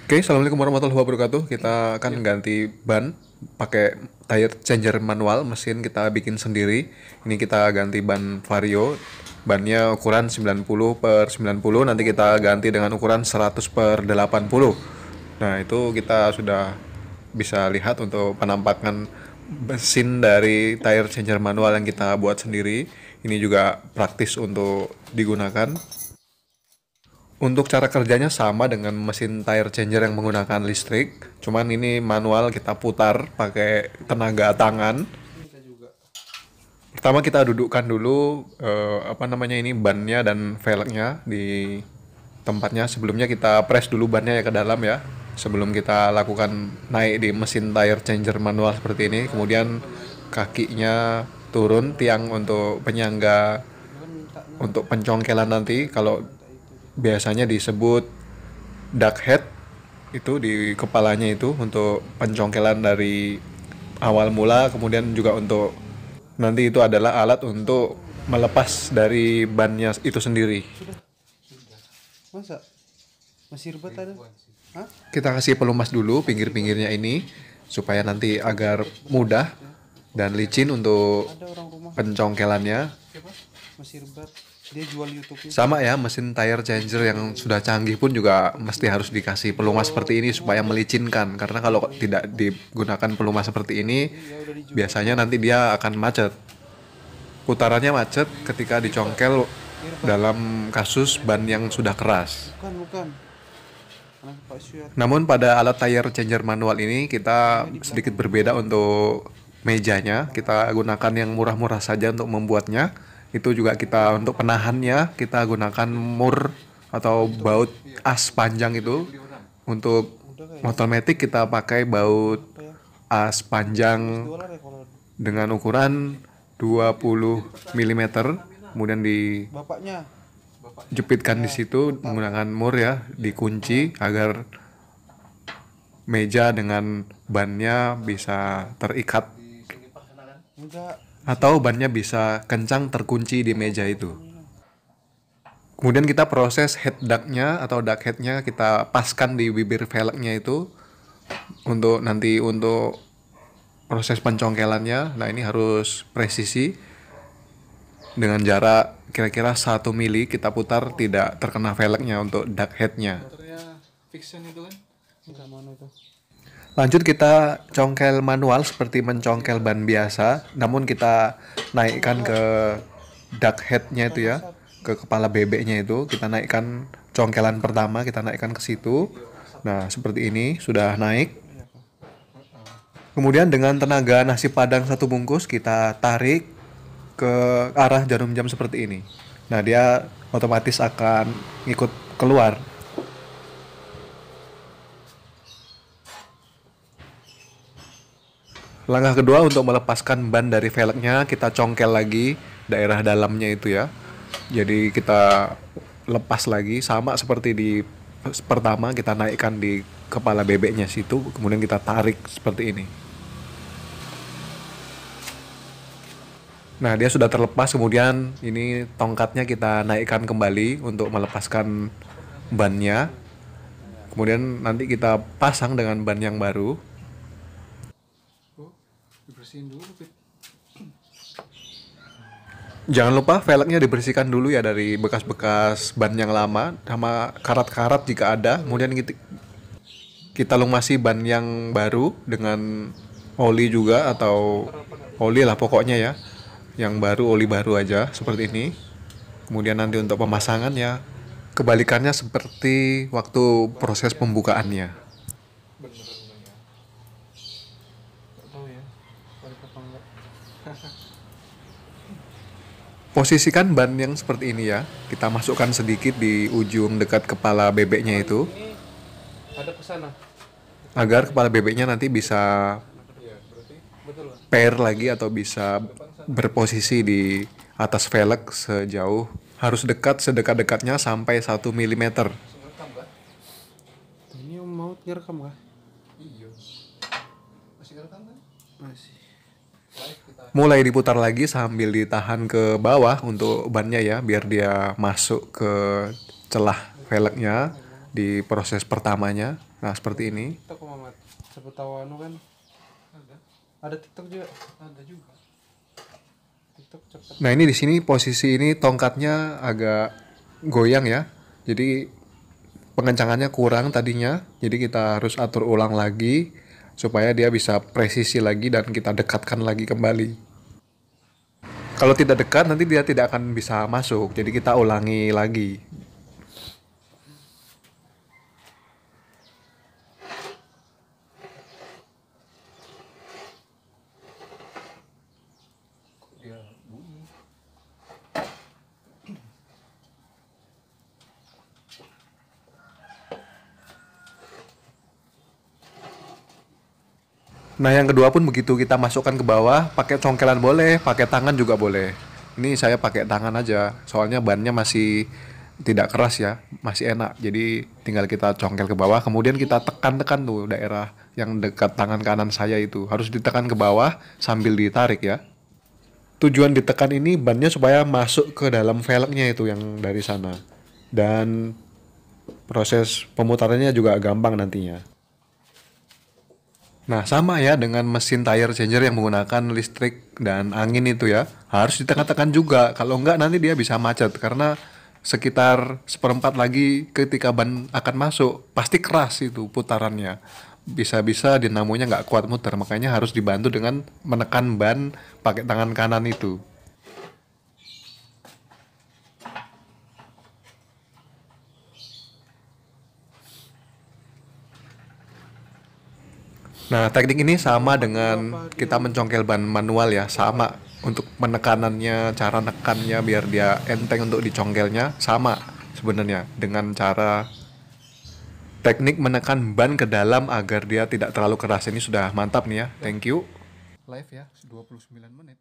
Oke, assalamualaikum warahmatullahi wabarakatuh. Kita akan ganti ban pakai tire changer manual, mesin kita bikin sendiri. Ini kita ganti ban Vario, bannya ukuran 90/90. Nanti kita ganti dengan ukuran 100/80. Nah, itu kita sudah bisa lihat untuk penampakan mesin dari tire changer manual yang kita buat sendiri. Ini juga praktis untuk digunakan. Untuk cara kerjanya sama dengan mesin tire changer yang menggunakan listrik, cuman ini manual, kita putar pakai tenaga tangan. Pertama kita dudukkan dulu ini bannya dan velgnya di tempatnya. Sebelumnya kita press dulu bannya ya ke dalam ya. Sebelum kita lakukan naik di mesin tire changer manual seperti ini, kemudian kakinya turun, tiang untuk penyangga untuk pencongkelan nanti, kalau biasanya disebut duck head, itu di kepalanya itu untuk pencongkelan dari awal mula. Kemudian juga untuk nanti itu adalah alat untuk melepas dari bannya itu sendiri. Masa? Masih ribet ada? Hah? Kita kasih pelumas dulu pinggir-pinggirnya ini supaya nanti agar mudah dan licin untuk Ada orang rumah pencongkelannya. masih ribet. Dia jual YouTube-nya. Sama ya, mesin tire changer yang sudah canggih pun juga mesti harus dikasih pelumas seperti ini supaya melicinkan. Karena kalau tidak digunakan pelumas seperti ini, biasanya nanti dia akan macet. Putarannya macet ketika dicongkel dalam kasus ban yang sudah keras. Bukan. Anak Pak Syuat. Namun pada alat tire changer manual ini kita sedikit berbeda untuk mejanya. Kita gunakan yang murah-murah saja untuk membuatnya. Itu juga kita untuk penahannya kita gunakan mur atau baut as panjang itu. Untuk motor matic kita pakai baut as panjang $2 ya kalau dengan ukuran 20 mm. Kemudian bapaknya. dijepitkan di situ menggunakan mur ya, dikunci agar meja dengan bannya bisa terikat Enggak. atau bannya bisa kencang terkunci di meja itu. Kemudian kita proses head ductnya atau duct headnya, kita paskan di bibir velgnya itu untuk nanti untuk proses pencongkelannya. Nah, ini harus presisi dengan jarak kira-kira 1 mili kita putar tidak terkena velgnya untuk duct headnya. Enggak mana itu. Lanjut kita congkel manual seperti mencongkel ban biasa, namun kita naikkan ke duct headnya itu ya, ke kepala bebeknya itu. Kita naikkan congkelan pertama, kita naikkan ke situ. Nah, seperti ini sudah naik. Kemudian dengan tenaga nasi padang 1 bungkus kita tarik ke arah jarum jam seperti ini. Nah, dia otomatis akan ikut keluar. Langkah kedua untuk melepaskan ban dari velgnya, kita congkel lagi daerah dalamnya itu ya. Jadi kita lepas lagi sama seperti di pertama, kita naikkan di kepala bebeknya situ, kemudian kita tarik seperti ini. Nah, dia sudah terlepas, kemudian ini tongkatnya kita naikkan kembali untuk melepaskan bannya. Kemudian nanti kita pasang dengan ban yang baru. Dibersihin dulu, Pit. Jangan lupa velgnya dibersihkan dulu ya dari bekas-bekas ban yang lama sama karat-karat jika ada. Kemudian kita lumasi ban yang baru dengan oli juga, atau oli lah pokoknya ya. Yang baru, oli baru aja seperti ini. Kemudian nanti untuk pemasangan ya kebalikannya seperti waktu proses pembukaannya. Enggak tahu ya. Balik apa enggak. Posisikan ban yang seperti ini ya. Kita masukkan sedikit di ujung dekat kepala bebeknya itu, Ini ada ke sana. agar kepala bebeknya nanti bisa Betul, Pak. pair lagi atau bisa berposisi di atas velg sejauh, harus dekat sedekat-dekatnya sampai 1 mm. Ini Om mau ngerekam kah? Iya. Masih ngerekam kan? Masih. Mulai diputar lagi sambil ditahan ke bawah untuk bannya ya, biar dia masuk ke celah velgnya. di proses pertamanya. Nah, seperti ini. TikTok Mamat. Siapa tahu anu kan. Ada TikTok juga. Ada juga. TikTok cepat. Nah, ini di sini posisi ini tongkatnya agak goyang ya. Jadi pengencangannya kurang tadinya. Jadi kita harus atur ulang lagi supaya dia bisa presisi lagi dan kita dekatkan lagi kembali. Kalau tidak dekat nanti dia tidak akan bisa masuk. Jadi kita ulangi lagi. Dia bunyi. Nah, yang kedua pun begitu, kita masukkan ke bawah, pakai congkelan boleh, pakai tangan juga boleh. Ini saya pakai tangan aja, soalnya bannya masih tidak keras ya, masih enak. Jadi tinggal kita congkel ke bawah, kemudian kita tekan-tekan tuh daerah yang dekat tangan kanan saya itu. Harus ditekan ke bawah sambil ditarik ya. Tujuan ditekan ini bannya supaya masuk ke dalam velgnya itu yang dari sana. Dan proses pemutarannya juga gampang nantinya. Nah, sama ya dengan mesin tire changer yang menggunakan listrik dan angin itu ya. Harus ditekan-tekan juga. Kalau enggak nanti dia bisa macet karena sekitar seperempat lagi ketika ban akan masuk, pasti keras itu putarannya. Bisa-bisa dinamonya nggak kuat muter, makanya harus dibantu dengan menekan ban pakai tangan kanan itu. Nah, teknik ini sama dengan kita mencongkel ban manual ya, sama untuk menekanannya, cara nekannya biar dia enteng untuk dicongkelnya sama sebenarnya dengan cara teknik menekan ban ke dalam agar dia tidak terlalu keras. Ini sudah mantap nih ya. Thank you. Live ya, 29 menit.